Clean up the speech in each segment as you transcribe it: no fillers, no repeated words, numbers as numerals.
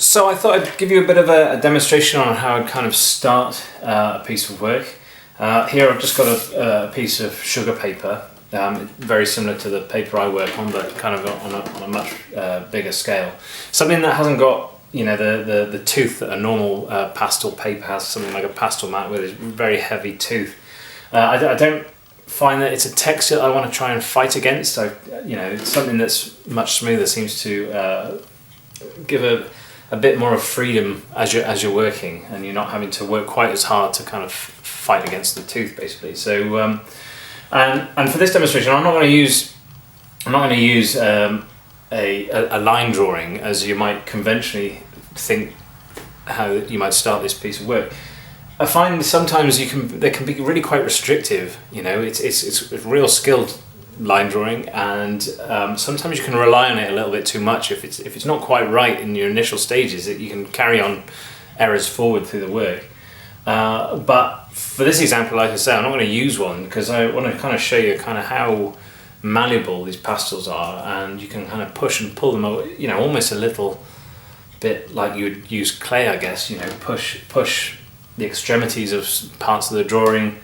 So I thought I'd give you a bit of a demonstration on how I'd kind of start a piece of work. Here I've just got a piece of sugar paper, very similar to the paper I work on, but kind of on a much bigger scale. Something that hasn't got, you know, the tooth that a normal pastel paper has, something like a pastel mat with a very heavy tooth. I don't find that it's a texture I want to try and fight against. You know, it's something that's much smoother, seems to give a bit more of freedom as you're working, and you're not having to work quite as hard to kind of fight against the tooth, basically. So, and for this demonstration, I'm not going to use a line drawing as you might conventionally think how you might start this piece of work. I find sometimes they can be really quite restrictive. You know, it's real skilled line drawing, and sometimes you can rely on it a little bit too much. If it's not quite right in your initial stages, you can carry on errors forward through the work. But for this example, like I say, I'm not going to use one because I want to kind of show you kind of how malleable these pastels are, and you can kind of push and pull them, you know, almost a little bit like you would use clay, I guess. You know, push the extremities of parts of the drawing.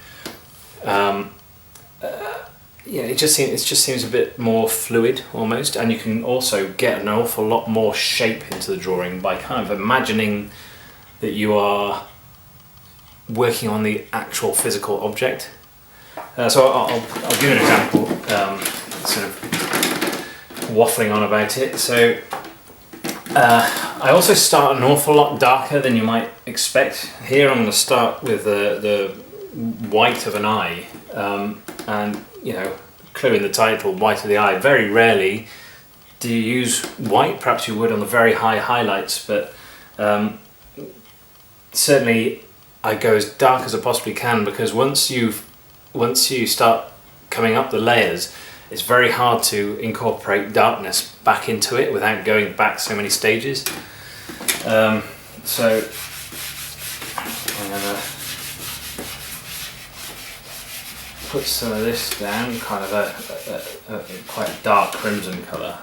Yeah, it just seems a bit more fluid almost, and you can also get an awful lot more shape into the drawing by kind of imagining that you are working on the actual physical object. So I'll give you an example, sort of waffling on about it. So I also start an awful lot darker than you might expect. Here I'm going to start with the white of an eye, and you know, clue in the title, white of the eye. Very rarely do you use white. Perhaps you would on the very high highlights, but certainly I go as dark as I possibly can, because once you start coming up the layers, it's very hard to incorporate darkness back into it without going back so many stages. So I'm gonna put some of this down, kind of a quite dark crimson colour.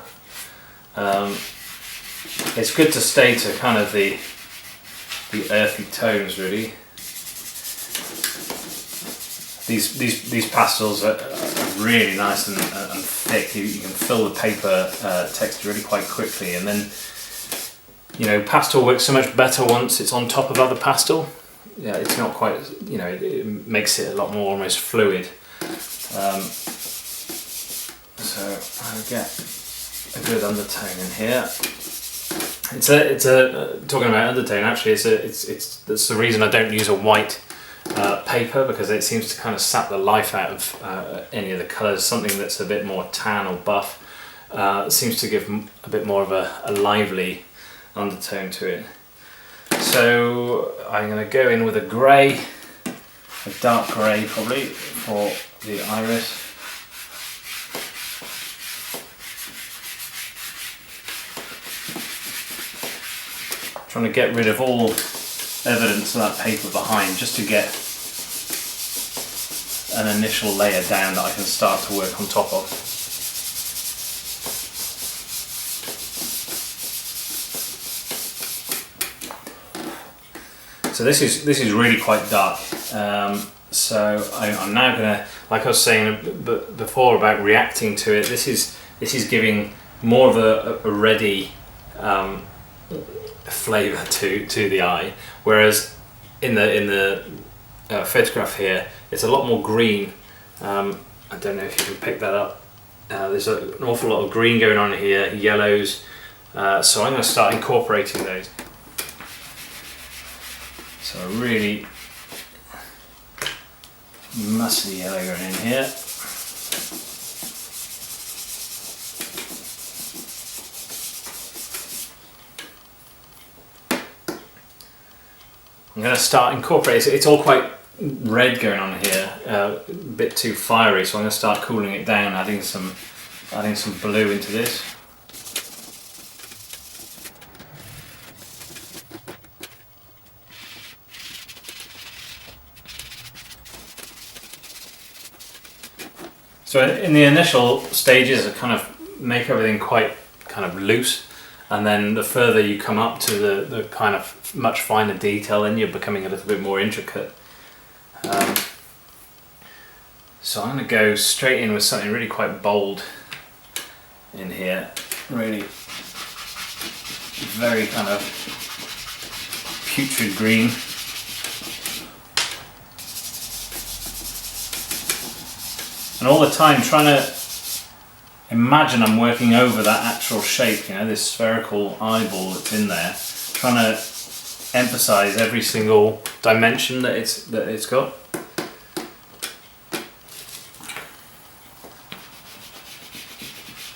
It's good to stay to kind of the earthy tones, really. These pastels are really nice and thick. You can fill the paper texture really quite quickly, and then, you know, pastel works so much better once it's on top of other pastel. Yeah, it's not quite, you know, it makes it a lot more almost fluid. So I'll get a good undertone in here. It's a talking about undertone. Actually, that's the reason I don't use a white paper, because it seems to kind of sap the life out of any of the colours. Something that's a bit more tan or buff seems to give a bit more of a lively undertone to it. So I'm going to go in with a grey, a dark grey probably, for the iris. Trying to get rid of all evidence of that paper behind, just to get an initial layer down that I can start to work on top of. So this is really quite dark. So I'm now gonna, like I was saying before about reacting to it, this is giving more of a ready flavour to the eye, whereas in the photograph here it's a lot more green. I don't know if you can pick that up. There's an awful lot of green going on here, yellows. So I'm going to start incorporating those. So a really musty yellow going in here. I'm going to start incorporating. It's all quite red going on here, a bit too fiery. So I'm going to start cooling it down, adding some blue into this. So in the initial stages, I kind of make everything quite kind of loose, and then the further you come up to the kind of much finer detail, then you're becoming a little bit more intricate. So I'm going to go straight in with something really quite bold in here, really very kind of putrid green. And all the time trying to imagine I'm working over that actual shape, you know, this spherical eyeball that's in there, trying to emphasize every single dimension that it's got.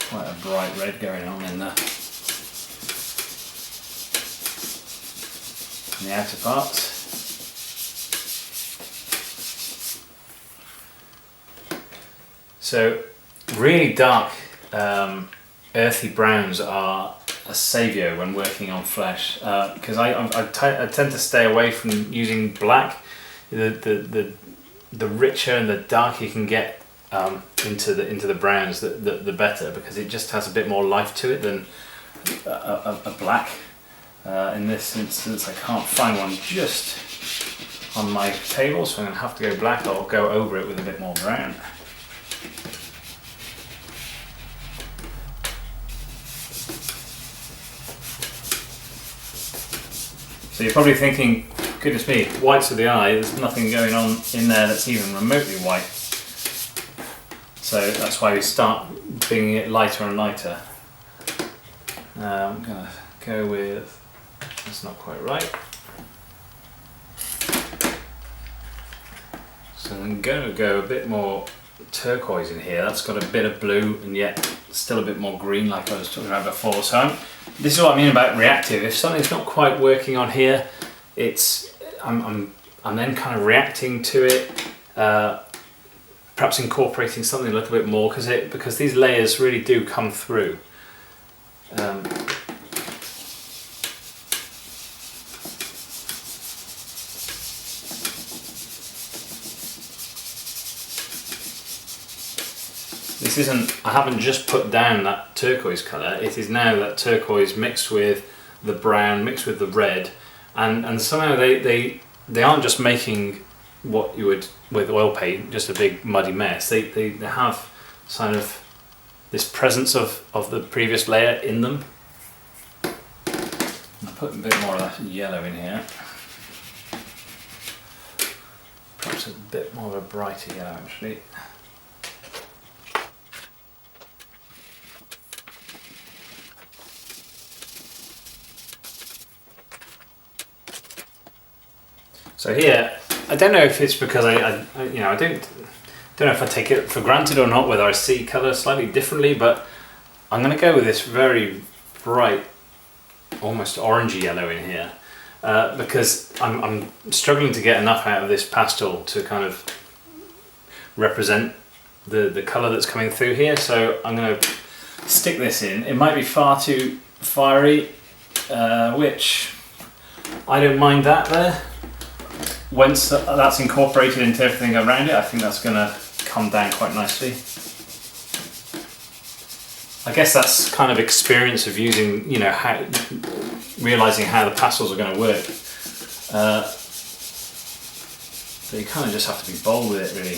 Quite a bright red going on in the outer parts. So really dark earthy browns are a saviour when working on flesh, because I tend to stay away from using black. The richer and the darker you can get into the browns, the better, because it just has a bit more life to it than a black. In this instance, I can't find one just on my table, so I'm going to have to go black or go over it with a bit more brown. So you're probably thinking, goodness me, whites of the eye, there's nothing going on in there that's even remotely white. So that's why we start bringing it lighter and lighter. I'm going to go with, that's not quite right. So I'm going to go a bit more turquoise in here. That's got a bit of blue and yet still a bit more green, like I was talking about before. So this is what I mean about reactive. If something's not quite working on here, I'm then kind of reacting to it, perhaps incorporating something a little bit more, because these layers really do come through. This isn't, I haven't just put down that turquoise colour, it is now that turquoise mixed with the brown, mixed with the red, and somehow they aren't just making what you would with oil paint, just a big muddy mess. They have kind of this presence of the previous layer in them. I'll put a bit more of that yellow in here. Perhaps a bit more of a brighter yellow actually. So here, I don't know if it's because I don't know if I take it for granted or not, whether I see colour slightly differently, but I'm going to go with this very bright, almost orangey yellow in here, because I'm struggling to get enough out of this pastel to kind of represent the colour that's coming through here. So I'm going to stick this in. It might be far too fiery, which I don't mind that there. Once that's incorporated into everything around it, I think that's going to come down quite nicely. I guess that's kind of experience of using, realising how the pastels are going to work. So you kind of just have to be bold with it, really.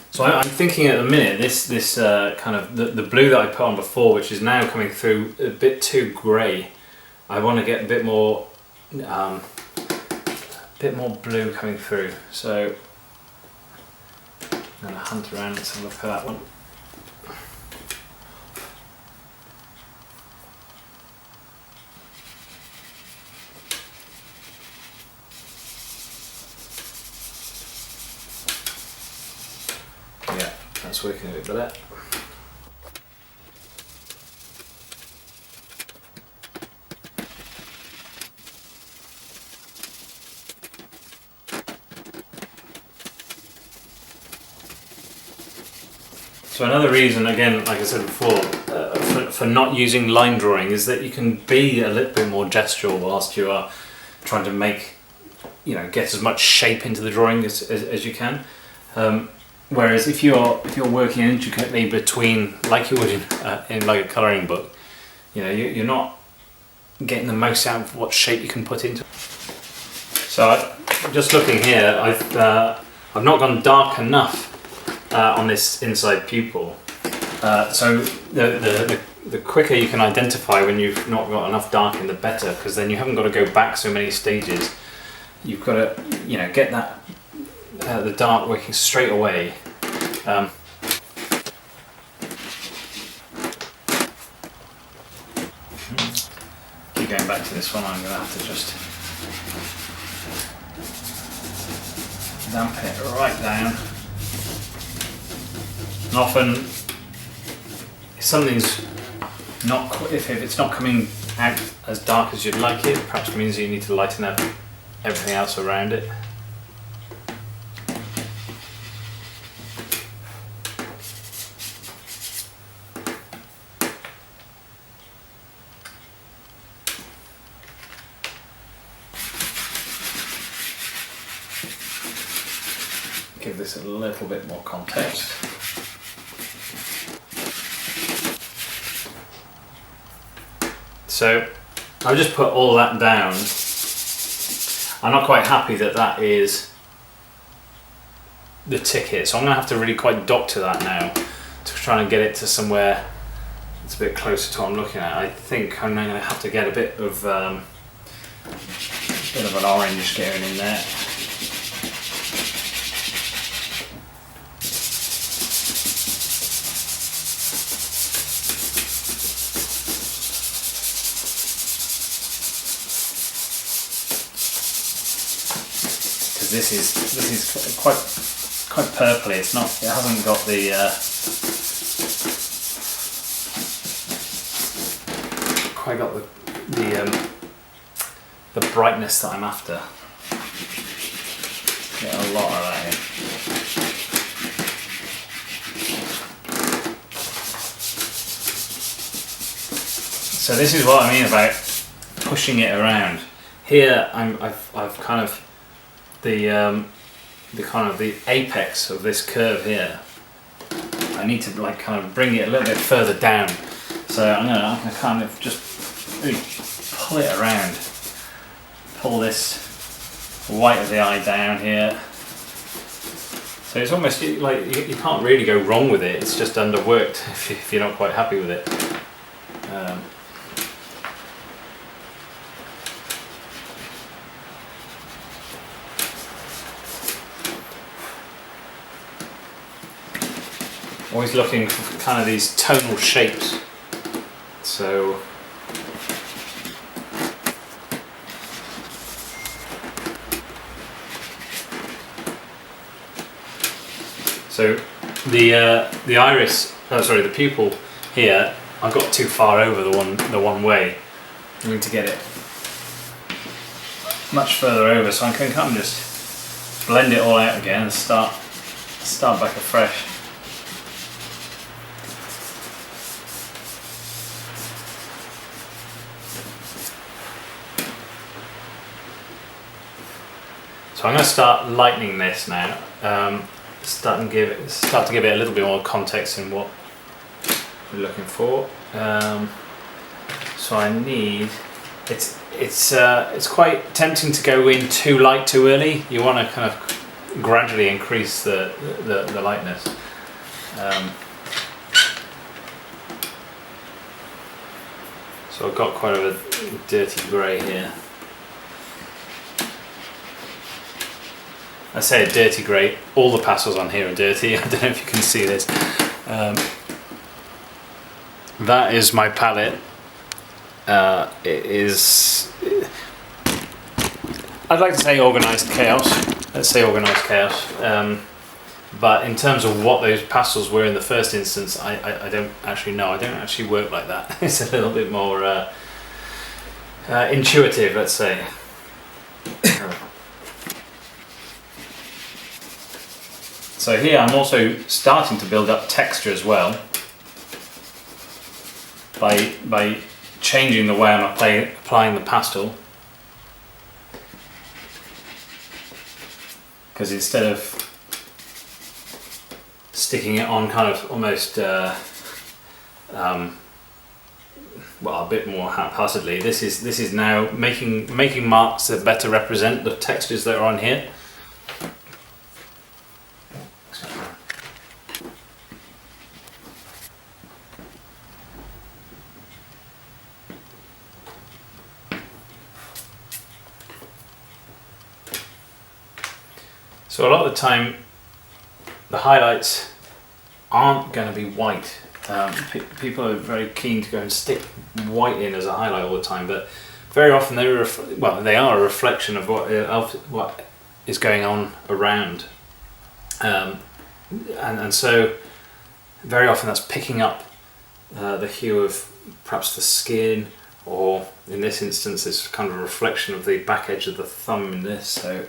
So I'm thinking at the minute, this kind of, the blue that I put on before, which is now coming through a bit too grey, I want to get a bit more blue coming through, so I'm going to hunt around and have a look for that one. Yeah, that's working a bit better. So another reason, again, like I said before, for not using line drawing is that you can be a little bit more gestural whilst you are trying to make, get as much shape into the drawing as you can. Whereas if you're working intricately between, like you would in like a colouring book, you're not getting the most out of what shape you can put into it. So just looking here, I've not gone dark enough on this inside pupil. So the quicker you can identify when you've not got enough dark, the better, because then you haven't got to go back so many stages. You've got to, get that the dark working straight away. Keep going back to this one. I'm going to have to just damp it right down. And often, if something's if it's not coming out as dark as you'd like it, perhaps means you need to lighten up everything else around it. Give this a little bit more context. So I've just put all that down. I'm not quite happy that is the ticket, so I'm going to have to really quite doctor that now to try and get it to somewhere that's a bit closer to what I'm looking at. I think I'm going to have to get a bit of an orange going in there. This is quite purpley. It hasn't got the brightness that I'm after. Get a lot of that in. So this is what I mean about pushing it around. Here I've kind of the apex of this curve here. I need to kind of bring it a little bit further down. So I'm gonna kind of just really pull it around. Pull this white of the eye down here. So it's almost like you can't really go wrong with it. It's just underworked if you're not quite happy with it. Always looking for kind of these tonal shapes. So the iris, the pupil here, I've got too far over the one way. I need to get it much further over, so I can kind of just blend it all out again and start back afresh. So I'm going to start lightening this now. Start to give it a little bit more context in what we're looking for. So I need. It's quite tempting to go in too light too early. You want to kind of gradually increase the lightness. So I've got quite a dirty grey here. I say a dirty grey, all the pastels on here are dirty. I don't know if you can see this. That is my palette. It is, I'd like to say organised chaos. Let's say organised chaos. But in terms of what those pastels were in the first instance, I don't actually know. I don't actually work like that. It's a little bit more intuitive, let's say. So here I'm also starting to build up texture as well by changing the way I'm applying the pastel. Because instead of sticking it on kind of almost well, a bit more haphazardly. This is now making marks that better represent the textures that are on here. So a lot of the time, the highlights aren't going to be white. People are very keen to go and stick white in as a highlight all the time, but very often they are a reflection of what is going on around, and so very often that's picking up the hue of perhaps the skin, or in this instance, it's kind of a reflection of the back edge of the thumb in this. So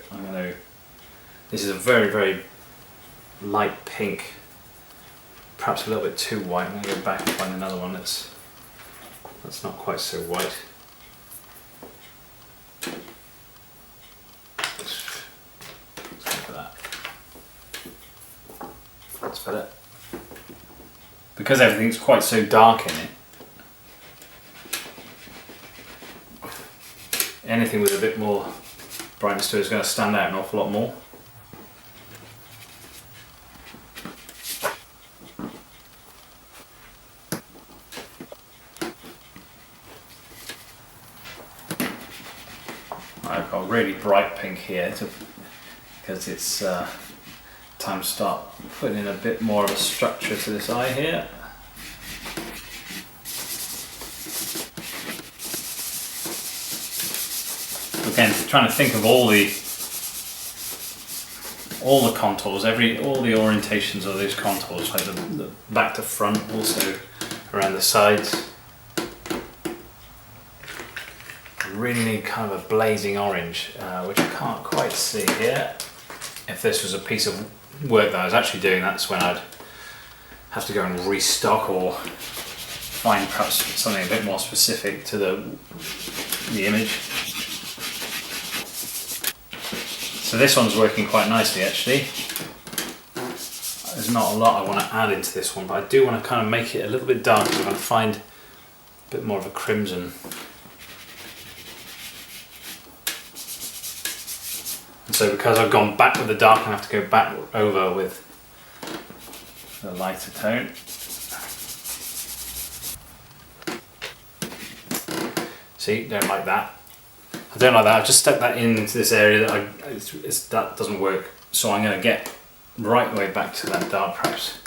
this is a very, very light pink. Perhaps a little bit too white. I'm going to go back and find another one that's not quite so white. Let's go for that. That's better. Because everything's quite so dark in it, anything with a bit more brightness to it is going to stand out an awful lot more. I've got a really bright pink here because it's time to start putting in a bit more of a structure to this eye here. Again, trying to think of all the contours, all the orientations of those contours, like the back to front, also around the sides. Really need kind of a blazing orange, which I can't quite see here. If this was a piece of work that I was actually doing, that's when I'd have to go and restock or find perhaps something a bit more specific to the image. So this one's working quite nicely actually. There's not a lot I want to add into this one, but I do want to kind of make it a little bit darker. I'm going to find a bit more of a crimson. And so because I've gone back with the dark, I have to go back over with the lighter tone. See, don't like that. I don't like that. I've just stuck that into this area that that doesn't work. So I'm going to get right the way back to that dark, perhaps.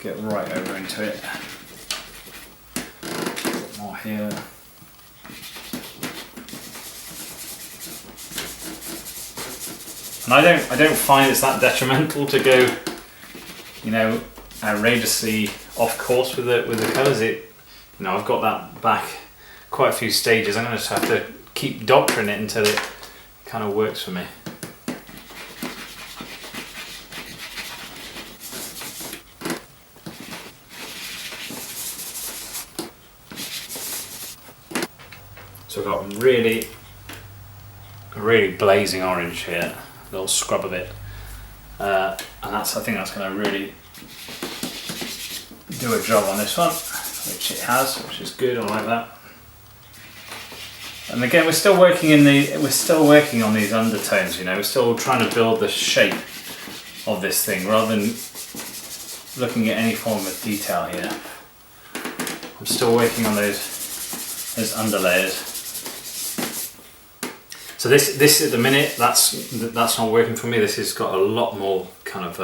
Get right over into it. A bit more here. And I don't find it's that detrimental to go, outrageously off course with the colours. I've got that back quite a few stages. I'm going to just have to keep doctoring it until it kind of works for me. So I've got really blazing orange here. A little scrub of it, and I think that's going to really do a job on this one, which it has, which is good. I like that. And again, we're still working on these undertones. We're still trying to build the shape of this thing rather than looking at any form of detail here. I'm still working on those underlayers. So this at the minute, that's not working for me. This has got a lot more kind of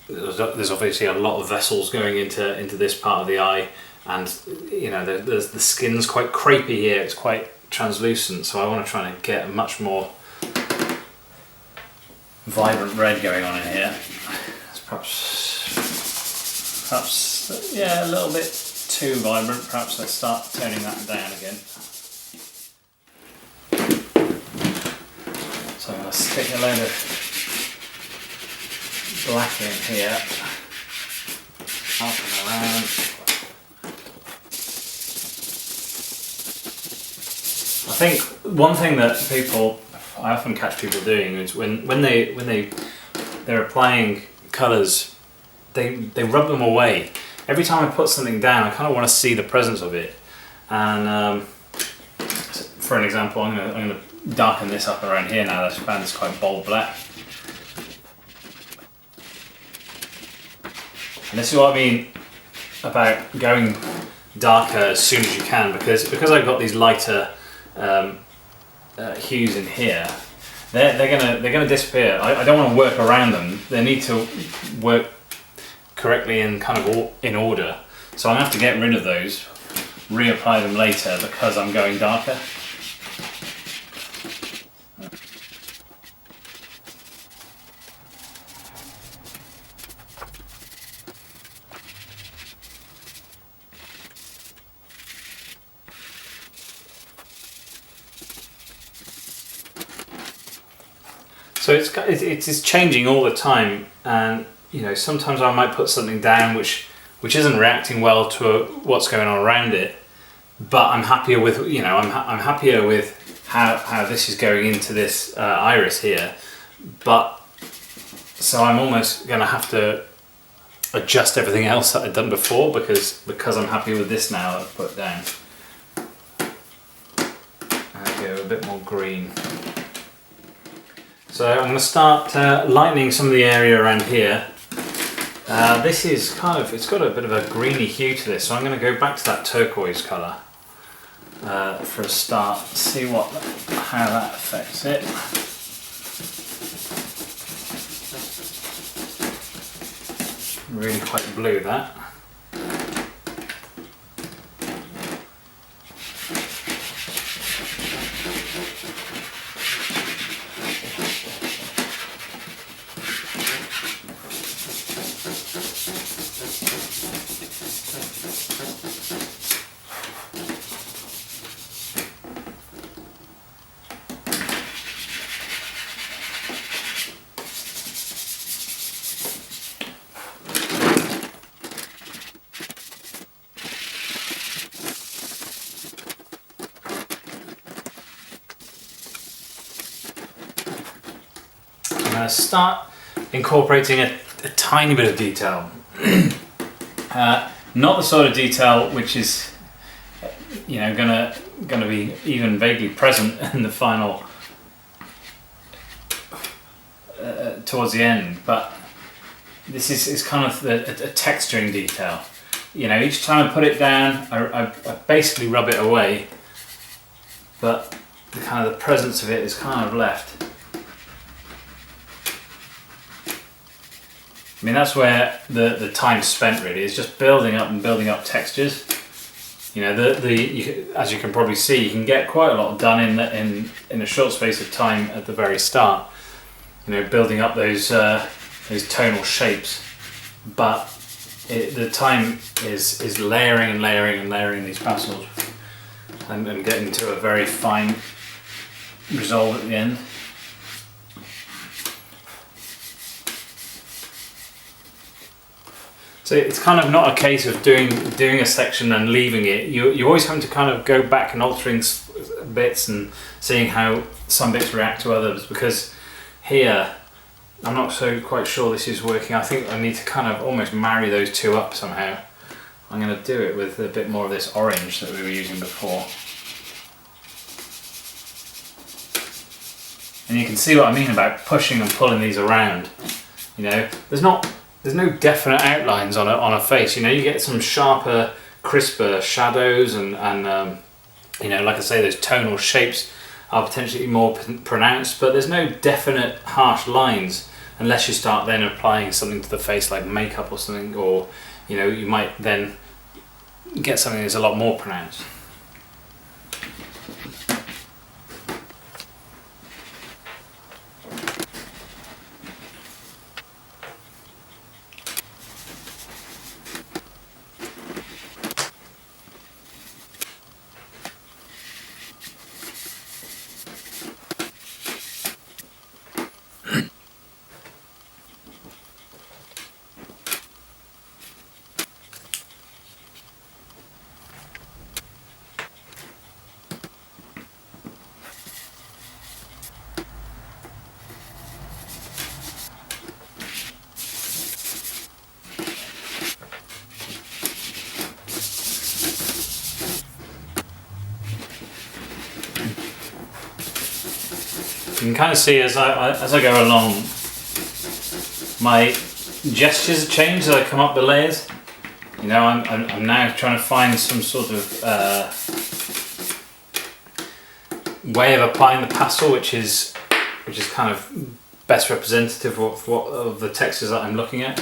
there's obviously a lot of vessels going into this part of the eye, and the skin's quite crepey here. It's quite translucent, so I want to try and get a much more vibrant red going on in here. It's perhaps a little bit too vibrant. Perhaps let's start toning that down again. So I'm going to stick a load of black in here, up and around. I think one thing that I often catch people doing is when they they're applying colours, they rub them away. Every time I put something down, I kind of want to see the presence of it. And for an example, I'm going to darken this up around here now. I found this quite bold black. And this is what I mean about going darker as soon as you can, because I've got these lighter hues in here. They're gonna disappear. I don't want to work around them. They need to work correctly and kind of in order. So I'm gonna have to get rid of those, reapply them later because I'm going darker. So it's changing all the time, and you know, sometimes I might put something down which isn't reacting well to what's going on around it, but I'm happier with, you know, I'm happier with how this is going into this iris here, but so I'm almost going to have to adjust everything else that I've done before because I'm happy with this now that I've put down. And go a bit more green. So I'm going to start lightening some of the area around here. This is kind of, it's got a bit of a greeny hue to this, so I'm going to go back to that turquoise colour for a start, see how that affects it. Really quite blue, that. Start incorporating a tiny bit of detail. Not the sort of detail which is, you know, gonna be even vaguely present in the final towards the end, but this is kind of a texturing detail. You know, each time I put it down, I basically rub it away, but the kind of the presence of it is kind of left. I mean, that's where the time spent really is just building up textures. You know, as you can probably see, you can get quite a lot done in a short space of time at the very start. You know, building up those tonal shapes, but the time is layering and layering and layering these pastels and getting to a very fine resolve at the end. So it's kind of not a case of doing a section and leaving it. You always have to kind of go back and altering bits and seeing how some bits react to others, because here I'm not so quite sure this is working. I think I need to kind of almost marry those two up somehow. I'm going to do it with a bit more of this orange that we were using before. And you can see what I mean about pushing and pulling these around. You know, there's no definite outlines on a face. You know, you get some sharper, crisper shadows and you know, like I say, those tonal shapes are potentially more pronounced, but there's no definite harsh lines unless you start then applying something to the face like makeup or something, or you know, you might then get something that's a lot more pronounced. You can kind of see as I go along, my gestures change as I come up the layers. You know, I'm now trying to find some sort of way of applying the pastel, which is kind of best representative of the textures that I'm looking at.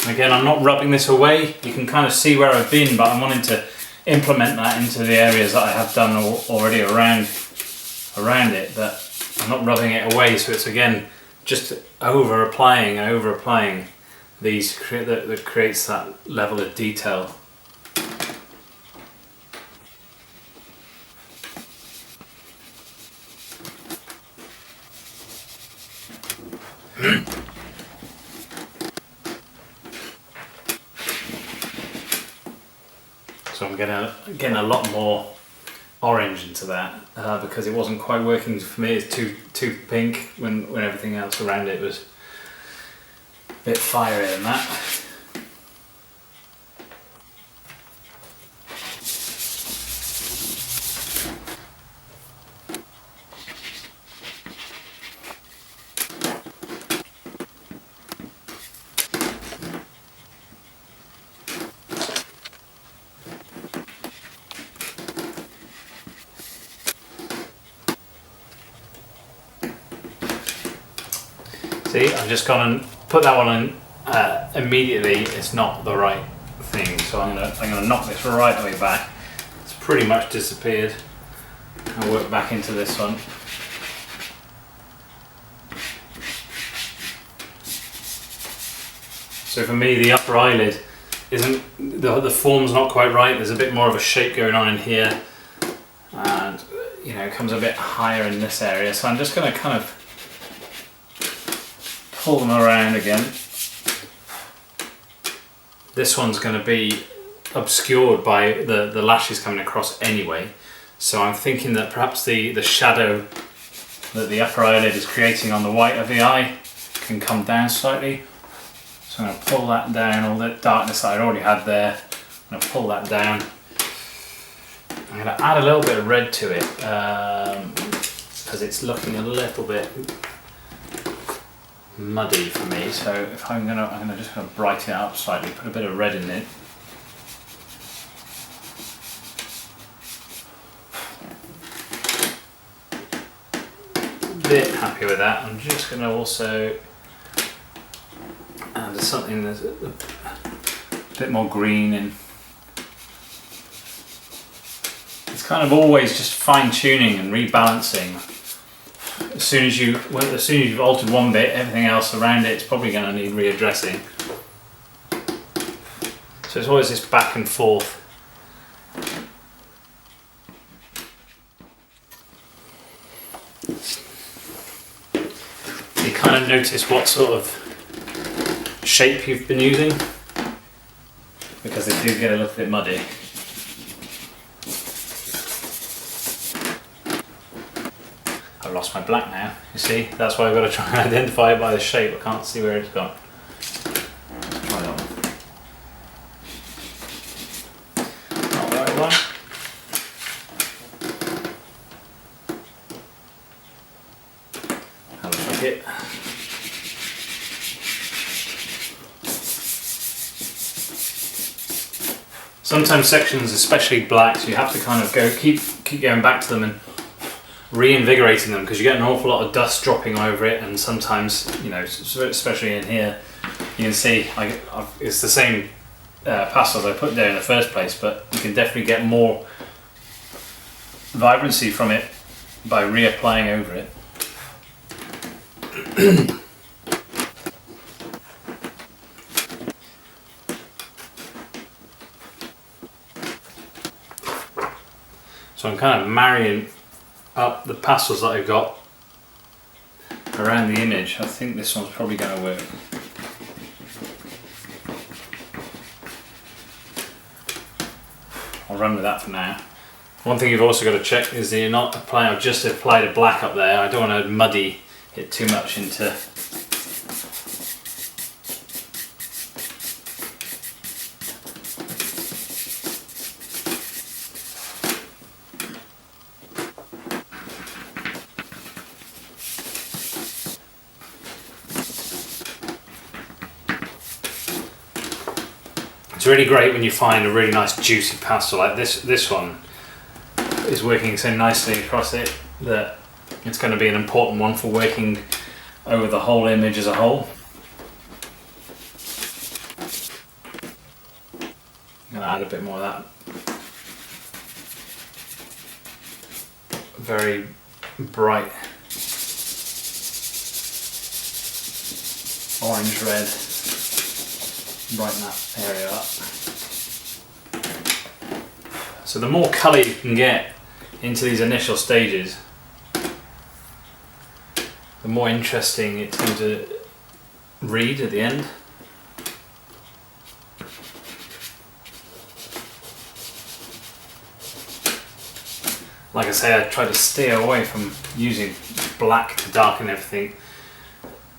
Again, I'm not rubbing this away. You can kind of see where I've been, but I'm wanting to implement that into the areas that I have done already around it, but I'm not rubbing it away. So it's again just over applying these that creates that level of detail. So I'm getting a lot more orange into that because it wasn't quite working for me. It's too pink when everything else around it was a bit fierier than that. See, I've just gone and put that one in immediately. It's not the right thing, so I'm gonna knock this right the way back. It's pretty much disappeared. I'll work back into this one. So for me, the upper eyelid isn't the form's not quite right. There's a bit more of a shape going on in here, and you know, it comes a bit higher in this area. So I'm just going to kind of pull them around again. This one's going to be obscured by the lashes coming across anyway, so I'm thinking that perhaps the shadow that the upper eyelid is creating on the white of the eye can come down slightly. So I'm going to pull that down, all that darkness that I already had there. I'm going to pull that down. I'm going to add a little bit of red to it because it's looking a little bit muddy for me. So if I'm just going to brighten it up slightly, put a bit of red in it. Bit happy with that. I'm just going to also add something that's a bit more green, and it's kind of always just fine tuning and rebalancing. As soon as you've altered one bit, everything else around it is probably going to need readdressing. So it's always this back and forth. You kind of notice what sort of shape you've been using, because they do get a little bit muddy. I've lost my black now, you see? That's why I've got to try and identify it by the shape. I can't see where it's gone. Let's try that one. Not the right one. That looks like it. Sometimes sections, especially blacks, you have to kind of keep going back to them and reinvigorating them, because you get an awful lot of dust dropping over it, and sometimes, you know, especially in here, you can see it's the same pastels I put there in the first place, but you can definitely get more vibrancy from it by reapplying over it. So I'm kind of marrying up the pastels that I've got around the image. I think this one's probably going to work. I'll run with that for now. One thing you've also got to check is that you're not applying. I've just applied a black up there. I don't want to muddy it too much into really great when you find a really nice juicy pastel like this. This one is working so nicely across it that it's going to be an important one for working over the whole image as a whole. I'm going to add a bit more of that very bright orange red, brighten that area up. So the more colour you can get into these initial stages, the more interesting it's going to read at the end. Like I say, I try to steer away from using black to darken everything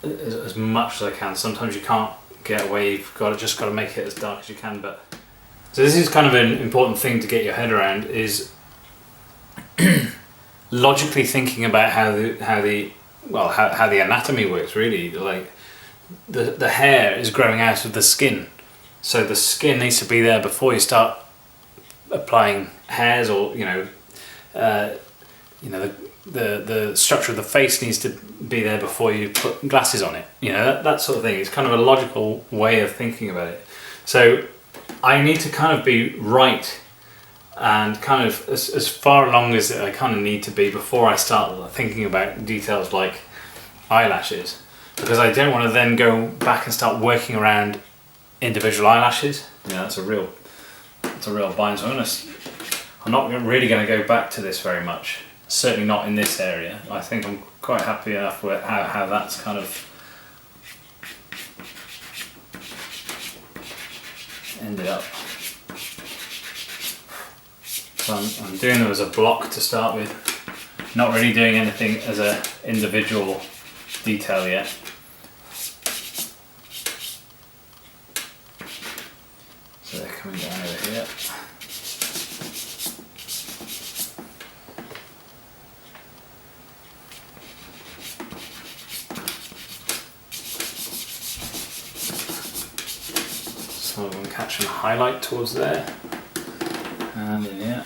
as much as I can. Sometimes you can't get away, you've just got to make it as dark as you can. But so this is kind of an important thing to get your head around, is logically thinking about how the anatomy works, really. Like the hair is growing out of the skin, so the skin needs to be there before you start applying hairs, or the structure of the face needs to be there before you put glasses on it. That sort of thing. It's kind of a logical way of thinking about it. So I need to kind of be right and kind of as far along as I kind of need to be before I start thinking about details like eyelashes, because I don't want to then go back and start working around individual eyelashes. That's a real bind. So I'm not really going to go back to this very much. Certainly not in this area. I think I'm quite happy enough with how that's kind of ended up. So I'm doing them as a block to start with, not really doing anything as an individual detail yet. So they're coming down over here. Some of them catch and highlight towards there, and in here.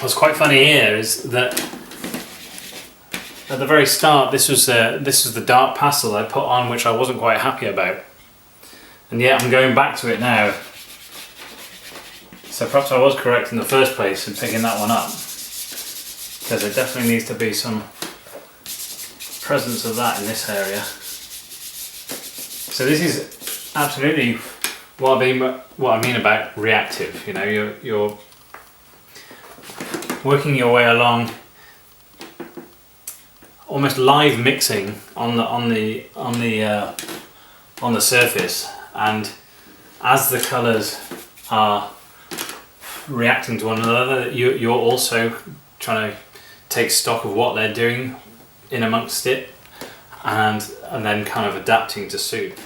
What's quite funny here is that at the very start this was the dark pastel I put on, which I wasn't quite happy about, and yet I'm going back to it now. So perhaps I was correct in the first place in picking that one up, because there definitely needs to be some presence of that in this area. So this is absolutely what I mean about reactive. You're working your way along, almost live mixing on the surface, and as the colours are reacting to one another, you're also trying to take stock of what they're doing in amongst it, and then kind of adapting to suit.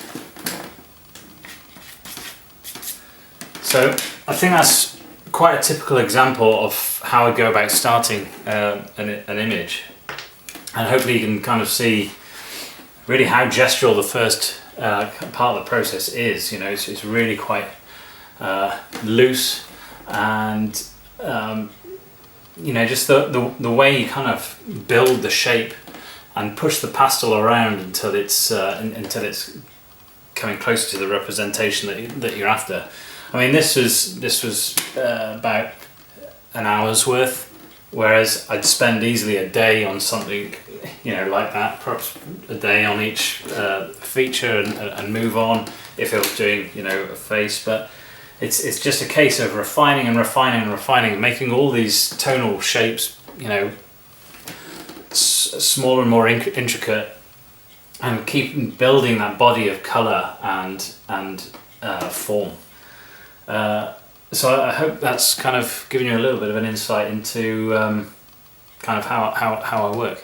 So I think that's quite a typical example of how I go about starting an image, and hopefully you can kind of see really how gestural the first part of the process is. It's really quite loose, and you know, just the way you kind of build the shape and push the pastel around until it's coming closer to the representation that you're after. I mean, this was about an hour's worth, whereas I'd spend easily a day on something, you know, like that, perhaps a day on each feature and move on if I was doing, you know, a face. But it's just a case of refining and refining and refining and making all these tonal shapes, you know, smaller and more intricate, and keep building that body of colour and form. So I hope that's kind of given you a little bit of an insight into kind of how I work.